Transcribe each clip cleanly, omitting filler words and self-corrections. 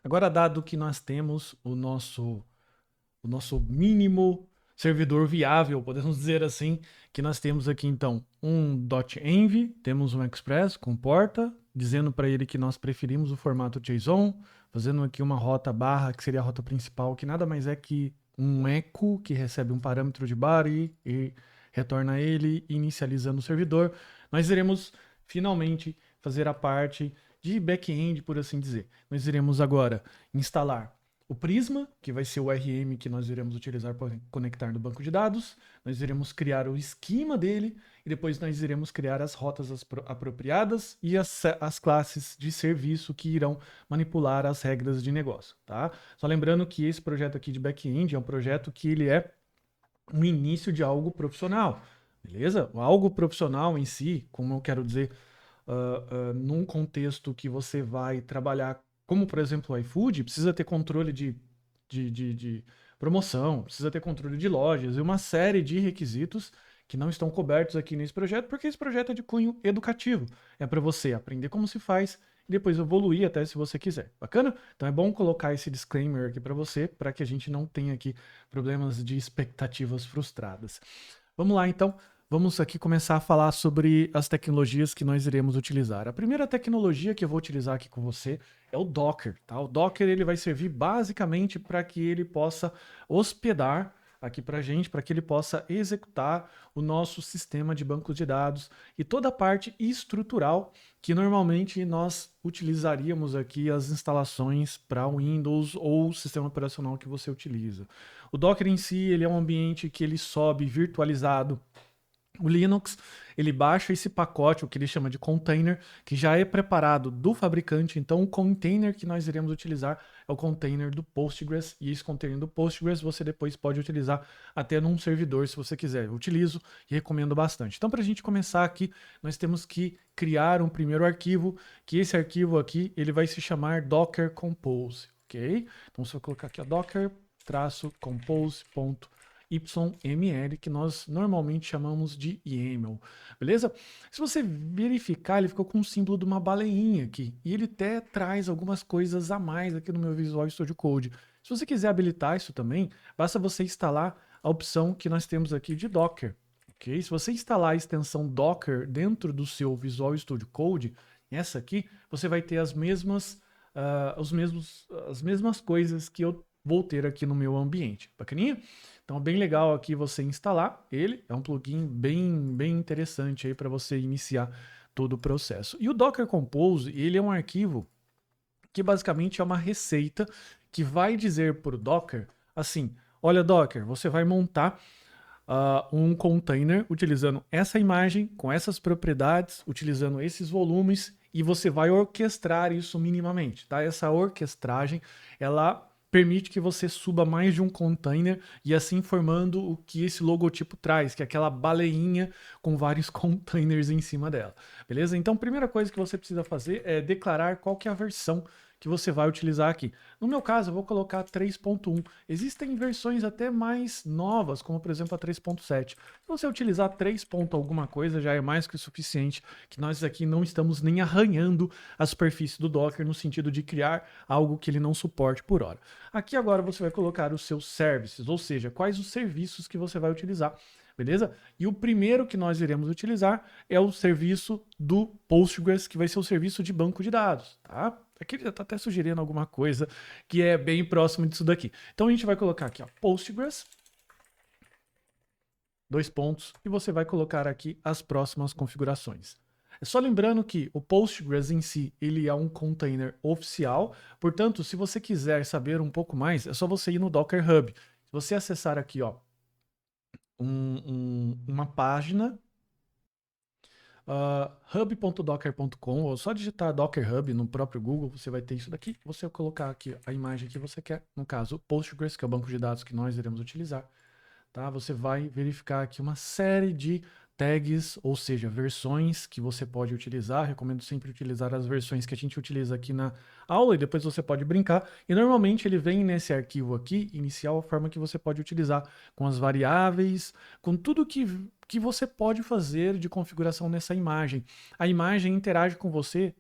Agora, dado que nós temos o nosso mínimo servidor viável, podemos dizer assim, que nós temos aqui então um .env, temos um express com porta, dizendo para ele que nós preferimos o formato JSON, fazendo aqui uma rota barra, que seria a rota principal, que nada mais é que um echo que recebe um parâmetro de body e retorna ele, inicializando o servidor. Nós iremos finalmente fazer a parte de back-end, por assim dizer. Nós iremos agora instalar o Prisma, que vai ser o RM que nós iremos utilizar para conectar no banco de dados. Nós iremos criar o esquema dele e depois nós iremos criar as rotas apropriadas e as classes de serviço que irão manipular as regras de negócio, tá? Só lembrando que esse projeto aqui de back-end é um projeto que ele é um início de algo profissional, beleza? Algo profissional em si, como eu quero dizer, num contexto que você vai trabalhar, como por exemplo o iFood, precisa ter controle de promoção, precisa ter controle de lojas e uma série de requisitos que não estão cobertos aqui nesse projeto, porque esse projeto é de cunho educativo. É para você aprender como se faz e depois evoluir até se você quiser. Bacana? Então é bom colocar esse disclaimer aqui para você, para que a gente não tenha aqui problemas de expectativas frustradas. Vamos lá então. Vamos aqui começar a falar sobre as tecnologias que nós iremos utilizar. A primeira tecnologia que eu vou utilizar aqui com você é o Docker, tá? O Docker ele vai servir basicamente para que ele possa hospedar aqui para a gente, para que ele possa executar o nosso sistema de banco de dados e toda a parte estrutural que normalmente nós utilizaríamos aqui as instalações para o Windows ou o sistema operacional que você utiliza. O Docker em si ele é um ambiente que ele sobe virtualizado. O Linux, ele baixa esse pacote, o que ele chama de container, que já é preparado do fabricante. Então, o container que nós iremos utilizar é o container do Postgres. E esse container do Postgres você depois pode utilizar até num servidor, se você quiser. Eu utilizo e recomendo bastante. Então, para a gente começar aqui, nós temos que criar um primeiro arquivo, que esse arquivo aqui, ele vai se chamar Docker Compose, ok? Então, você vai colocar aqui a docker-compose.yml, que nós normalmente chamamos de YAML, beleza? Se você verificar, ele ficou com um símbolo de uma baleinha aqui, e ele até traz algumas coisas a mais aqui no meu Visual Studio Code. Se você quiser habilitar isso também, basta você instalar a opção que nós temos aqui de Docker, ok? Se você instalar a extensão Docker dentro do seu Visual Studio Code, essa aqui, você vai ter as mesmas coisas que eu vou ter aqui no meu ambiente. Bacaninha? Então, bem legal aqui você instalar ele. É um plugin bem interessante aí para você iniciar todo o processo. E o Docker Compose, ele é um arquivo que basicamente é uma receita que vai dizer para o Docker assim: olha, Docker, você vai montar um container utilizando essa imagem, com essas propriedades, utilizando esses volumes, e você vai orquestrar isso minimamente, tá? Essa orquestragem, ela permite que você suba mais de um container e assim formando o que esse logotipo traz, que é aquela baleinha com vários containers em cima dela, beleza? Então, a primeira coisa que você precisa fazer é declarar qual que é a versão que você vai utilizar aqui. No meu caso, eu vou colocar 3.1. Existem versões até mais novas, como por exemplo a 3.7. Se você utilizar 3. alguma coisa, já é mais que o suficiente, que nós aqui não estamos nem arranhando a superfície do Docker no sentido de criar algo que ele não suporte por hora. Aqui agora você vai colocar os seus services, ou seja, quais os serviços que você vai utilizar. Beleza? E o primeiro que nós iremos utilizar é o serviço do Postgres, que vai ser o serviço de banco de dados, tá? Aqui ele já está até sugerindo alguma coisa que é bem próximo disso daqui. Então a gente vai colocar aqui, ó, Postgres, dois pontos, e você vai colocar aqui as próximas configurações. É só lembrando que o Postgres em si, ele é um container oficial, portanto, se você quiser saber um pouco mais, é só você ir no Docker Hub. Se você acessar aqui, ó, uma página, hub.docker.com, ou só digitar Docker Hub no próprio Google, você vai ter isso daqui. Você vai colocar aqui a imagem que você quer, no caso, o Postgres, que é o banco de dados que nós iremos utilizar. Tá? Você vai verificar aqui uma série de tags, ou seja, versões que você pode utilizar. Recomendo sempre utilizar as versões que a gente utiliza aqui na aula e depois você pode brincar. E normalmente ele vem nesse arquivo aqui, inicial, a forma que você pode utilizar com as variáveis, com tudo que que você pode fazer de configuração nessa imagem. A imagem interage com você,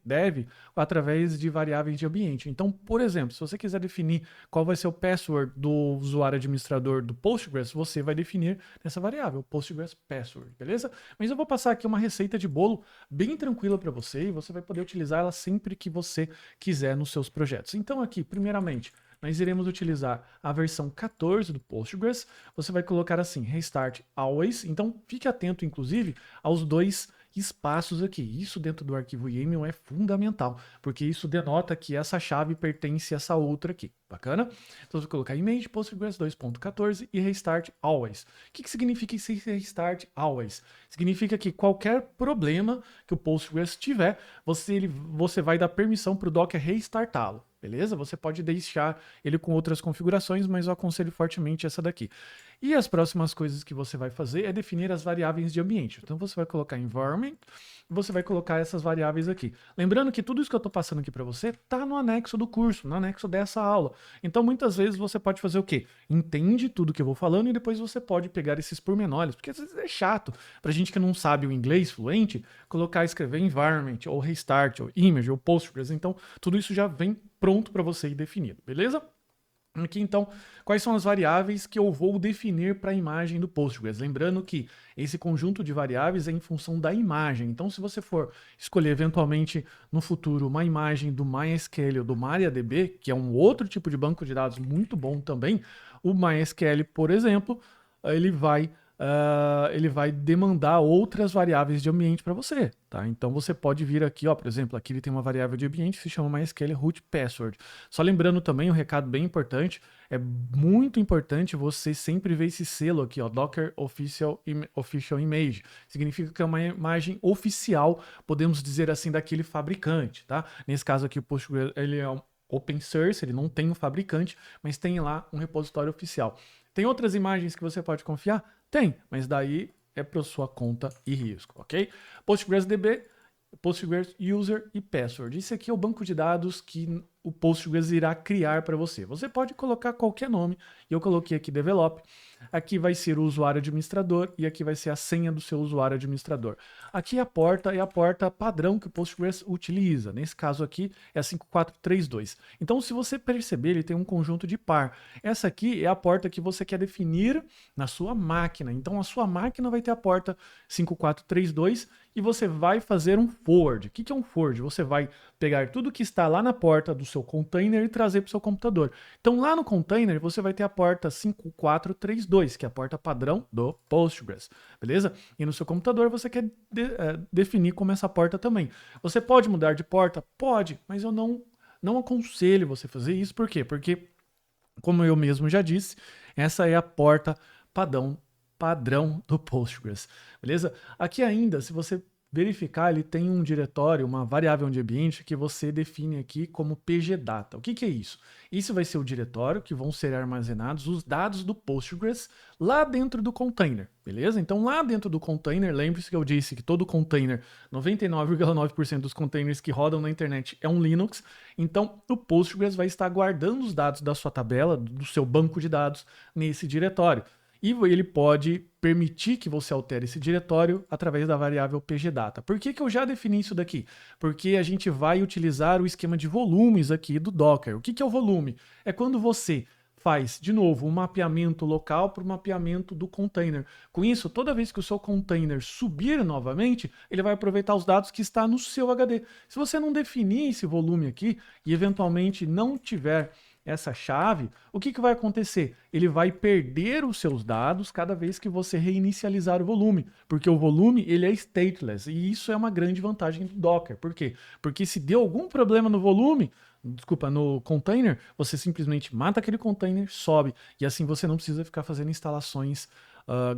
através de variáveis de ambiente. Então, por exemplo, se você quiser definir qual vai ser o password do usuário administrador do Postgres, você vai definir nessa variável, Postgres Password, beleza? Mas eu vou passar aqui uma receita de bolo bem tranquila para você e você vai poder utilizar ela sempre que você quiser nos seus projetos. Então aqui, primeiramente, nós iremos utilizar a versão 14 do Postgres. Você vai colocar assim, restart always. Então fique atento, inclusive, aos dois espaços aqui. Isso dentro do arquivo YAML é fundamental, porque isso denota que essa chave pertence a essa outra aqui. Bacana? Então você vai colocar image Postgres 2.14 e restart always. O que significa esse restart always? Significa que qualquer problema que o Postgres tiver, você vai dar permissão para o Docker restartá-lo. Beleza? Você pode deixar ele com outras configurações, mas eu aconselho fortemente essa daqui. E as próximas coisas que você vai fazer é definir as variáveis de ambiente. Então você vai colocar environment, você vai colocar essas variáveis aqui. Lembrando que tudo isso que eu estou passando aqui para você está no anexo do curso, no anexo dessa aula. Então muitas vezes você pode fazer o quê? Entende tudo que eu vou falando e depois você pode pegar esses pormenores, porque às vezes é chato para gente que não sabe o inglês fluente, escrever environment, ou restart, ou image, ou Postgres. Então tudo isso já vem pronto para você ir definido, beleza? Aqui então, quais são as variáveis que eu vou definir para a imagem do Postgres? Lembrando que esse conjunto de variáveis é em função da imagem. Então, se você for escolher eventualmente no futuro uma imagem do MySQL ou do MariaDB, que é um outro tipo de banco de dados muito bom também, o MySQL, por exemplo, ele vai demandar outras variáveis de ambiente para você, tá? Então você pode vir aqui, ó, por exemplo, aqui ele tem uma variável de ambiente que se chama MySQL root password. Só lembrando também um recado bem importante, é muito importante você sempre ver esse selo aqui, ó, Docker Official Image. Significa que é uma imagem oficial, podemos dizer assim, daquele fabricante, tá? Nesse caso aqui o Postgres, ele é um open source, ele não tem um fabricante, mas tem lá um repositório oficial. Tem outras imagens que você pode confiar? Tem, mas daí é para sua conta e risco, ok? PostgreSDB, Postgres User e Password. Esse aqui é o banco de dados que o Postgres irá criar para você. Você pode colocar qualquer nome, e eu coloquei aqui Develop. Aqui vai ser o usuário administrador e aqui vai ser a senha do seu usuário administrador. Aqui a porta é a porta padrão que o Postgres utiliza. Nesse caso aqui é a 5432. Então, se você perceber, ele tem um conjunto de par. Essa aqui é a porta que você quer definir na sua máquina. Então, a sua máquina vai ter a porta 5432 e você vai fazer um forward. O que é um forward? Você vai pegar tudo que está lá na porta do seu container e trazer para o seu computador. Então, lá no container, você vai ter a porta 5432, que é a porta padrão do Postgres, beleza? E no seu computador, você quer definir como essa porta também. Você pode mudar de porta? Pode, mas eu não aconselho você fazer isso. Por quê? Porque, como eu mesmo já disse, essa é a porta padrão do Postgres, beleza? Aqui ainda, se você verificar, ele tem um diretório, uma variável de ambiente que você define aqui como pgdata. O que é isso? Isso vai ser o diretório que vão ser armazenados os dados do Postgres lá dentro do container, beleza? Então lá dentro do container, lembre-se que eu disse que todo container, 99,9% dos containers que rodam na internet é um Linux, então o Postgres vai estar guardando os dados da sua tabela, do seu banco de dados nesse diretório. E ele pode permitir que você altere esse diretório através da variável pgdata. Por que eu já defini isso daqui? Porque a gente vai utilizar o esquema de volumes aqui do Docker. O que é o volume? É quando você faz, de novo, um mapeamento local para o mapeamento do container. Com isso, toda vez que o seu container subir novamente, ele vai aproveitar os dados que está no seu HD. Se você não definir esse volume aqui e eventualmente não tiver essa chave, o que vai acontecer? Ele vai perder os seus dados cada vez que você reinicializar o volume, porque o volume ele é stateless, e isso é uma grande vantagem do Docker. Por quê? Porque se deu algum problema no volume, no container, você simplesmente mata aquele container, sobe, e assim você não precisa ficar fazendo instalações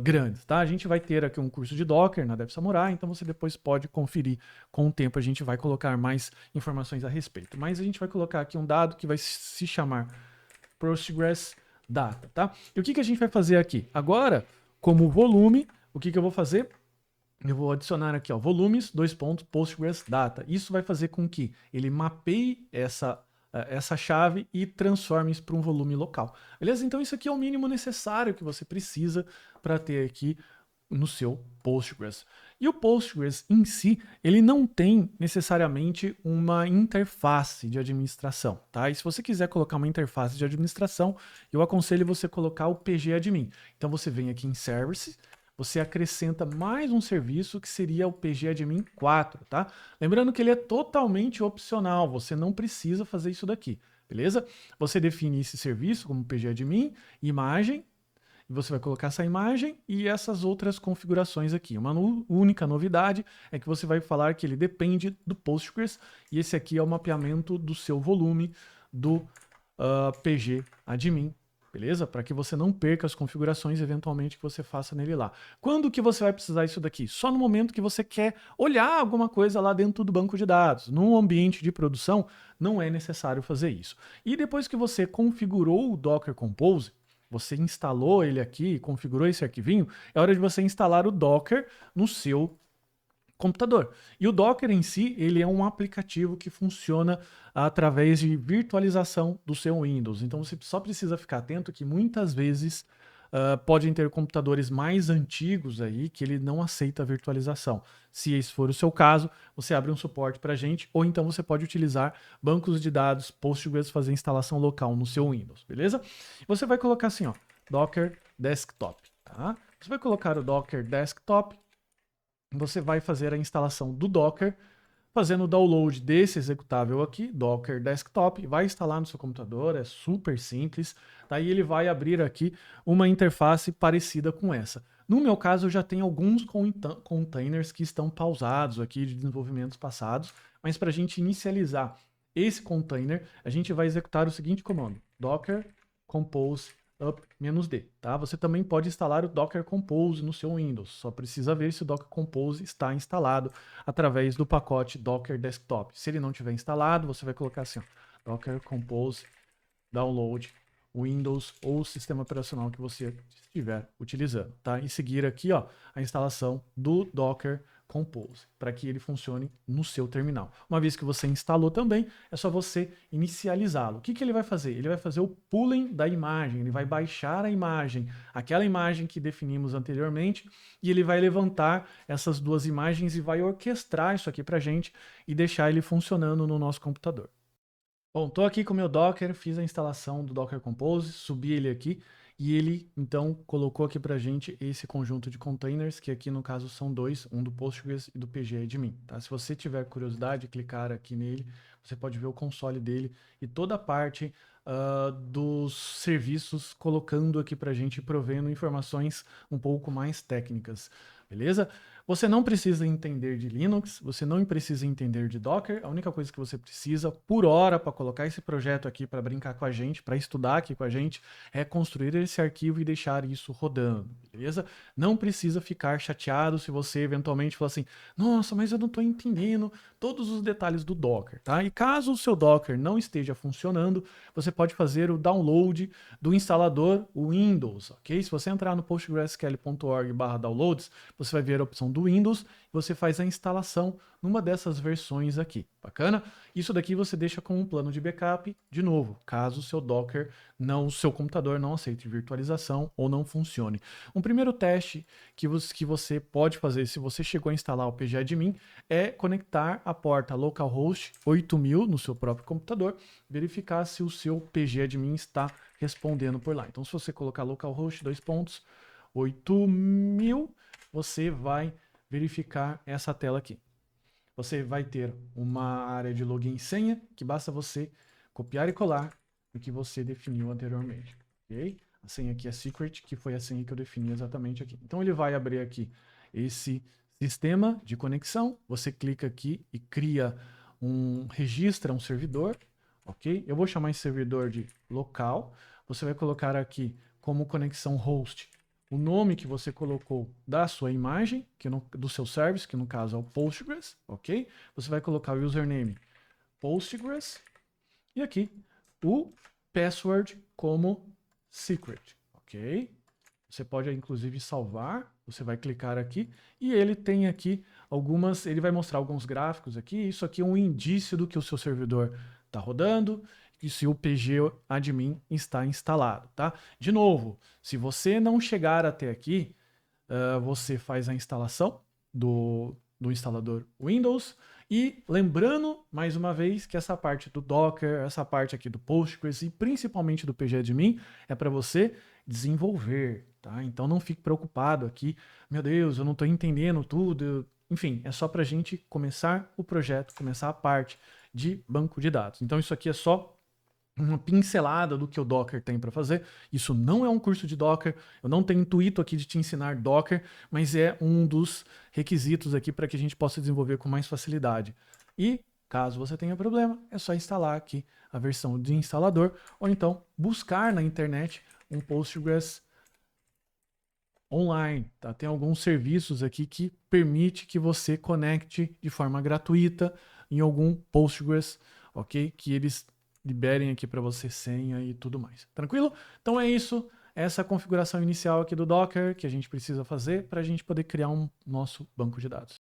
grandes, tá? A gente vai ter aqui um curso de Docker na Dev Samurai, então você depois pode conferir. Com o tempo a gente vai colocar mais informações a respeito, mas a gente vai colocar aqui um dado que vai se chamar Postgres Data, tá? E o que a gente vai fazer aqui? Agora, como volume, o que eu vou fazer? Eu vou adicionar aqui, ó, volumes, Postgres Data. Isso vai fazer com que ele mapeie essa chave e transforme isso para um volume local. Beleza? Então isso aqui é o mínimo necessário que você precisa para ter aqui no seu Postgres. E o Postgres em si, ele não tem necessariamente uma interface de administração, tá? E se você quiser colocar uma interface de administração, eu aconselho você colocar o pgadmin. Então você vem aqui em Services, você acrescenta mais um serviço que seria o pgadmin 4, tá? Lembrando que ele é totalmente opcional, você não precisa fazer isso daqui, beleza? Você define esse serviço como pgadmin, imagem, e você vai colocar essa imagem e essas outras configurações aqui. Uma única novidade é que você vai falar que ele depende do Postgres e esse aqui é o mapeamento do seu volume do pgadmin, beleza? Para que você não perca as configurações eventualmente que você faça nele lá. Quando que você vai precisar isso daqui? Só no momento que você quer olhar alguma coisa lá dentro do banco de dados. Num ambiente de produção, não é necessário fazer isso. E depois que você configurou o Docker Compose, você instalou ele aqui, configurou esse arquivinho, é hora de você instalar o Docker no seu computador. E o Docker em si, ele é um aplicativo que funciona através de virtualização do seu Windows. Então você só precisa ficar atento que muitas vezes podem ter computadores mais antigos aí que ele não aceita virtualização. Se esse for o seu caso, você abre um suporte para a gente, ou então você pode utilizar bancos de dados Postgres fazer instalação local no seu Windows, beleza? Você vai colocar assim, ó, Docker Desktop, tá? Você vai colocar o Docker Desktop, você vai fazer a instalação do Docker, fazendo o download desse executável aqui, Docker Desktop, vai instalar no seu computador, é super simples. Daí ele vai abrir aqui uma interface parecida com essa. No meu caso, eu já tenho alguns containers que estão pausados aqui de desenvolvimentos passados, mas para a gente inicializar esse container, a gente vai executar o seguinte comando, docker compose up-d, tá? Você também pode instalar o Docker Compose no seu Windows, só precisa ver se o Docker Compose está instalado através do pacote Docker Desktop. Se ele não tiver instalado, você vai colocar assim, ó, Docker Compose download Windows ou sistema operacional que você estiver utilizando, tá? E seguir aqui, ó, a instalação do Docker Compose, para que ele funcione no seu terminal. Uma vez que você instalou também, é só você inicializá-lo. O que que ele vai fazer? Ele vai fazer o pooling da imagem, ele vai baixar a imagem, aquela imagem que definimos anteriormente, e ele vai levantar essas duas imagens e vai orquestrar isso aqui para a gente e deixar ele funcionando no nosso computador. Bom, estou aqui com o meu Docker, fiz a instalação do Docker Compose, subi ele aqui e ele então colocou aqui para a gente esse conjunto de containers, que aqui no caso são dois, um do Postgres e do pgadmin. Tá? Se você tiver curiosidade, clicar aqui nele, você pode ver o console dele e toda a parte dos serviços colocando aqui para a gente, provendo informações um pouco mais técnicas. Beleza? Você não precisa entender de Linux, você não precisa entender de Docker, a única coisa que você precisa, por hora, para colocar esse projeto aqui, para brincar com a gente, para estudar aqui com a gente, é construir esse arquivo e deixar isso rodando, beleza? Não precisa ficar chateado se você eventualmente falar assim, nossa, mas eu não estou entendendo todos os detalhes do Docker, tá? E caso o seu Docker não esteja funcionando, você pode fazer o download do instalador Windows, ok? Se você entrar no postgresql.org/downloads, você vai ver a opção do Windows e você faz a instalação numa dessas versões aqui. Bacana? Isso daqui você deixa com um plano de backup, de novo, caso o seu Docker o seu computador não aceite virtualização ou não funcione. Um primeiro teste que você pode fazer se você chegou a instalar o pgadmin é conectar a porta localhost 8000 no seu próprio computador, verificar se o seu pgadmin está respondendo por lá. Então, se você colocar localhost 2.8000, você vai verificar essa tela aqui. Você vai ter uma área de login e senha que basta você copiar e colar o que você definiu anteriormente, ok? A senha aqui é secret, que foi a senha que eu defini exatamente aqui. Então ele vai abrir aqui esse sistema de conexão, você clica aqui e cria registra um servidor, ok? Eu vou chamar esse servidor de local, você vai colocar aqui como conexão host o nome que você colocou da sua imagem, do seu service, que no caso é o Postgres, ok? Você vai colocar o username Postgres e aqui o password como secret, ok? Você pode inclusive salvar, você vai clicar aqui e ele tem aqui ele vai mostrar alguns gráficos aqui, isso aqui é um indício do que o seu servidor está rodando e se o pgadmin está instalado, tá? De novo, se você não chegar até aqui, você faz a instalação do instalador Windows. E lembrando, mais uma vez, que essa parte do Docker, essa parte aqui do Postgres e principalmente do pgadmin é para você desenvolver, tá? Então não fique preocupado aqui, meu Deus, eu não estou entendendo tudo. Enfim, é só para a gente começar o projeto, começar a parte de banco de dados. Então isso aqui é só uma pincelada do que o Docker tem para fazer. Isso não é um curso de Docker, eu não tenho intuito aqui de te ensinar Docker, mas é um dos requisitos aqui para que a gente possa desenvolver com mais facilidade. E caso você tenha problema, é só instalar aqui a versão de instalador ou então buscar na internet um Postgres online, tá? Tem alguns serviços aqui que permite que você conecte de forma gratuita em algum Postgres, ok? Que eles liberem aqui para você senha e tudo mais. Tranquilo? Então é isso. Essa é a configuração inicial aqui do Docker que a gente precisa fazer para a gente poder criar um nosso banco de dados.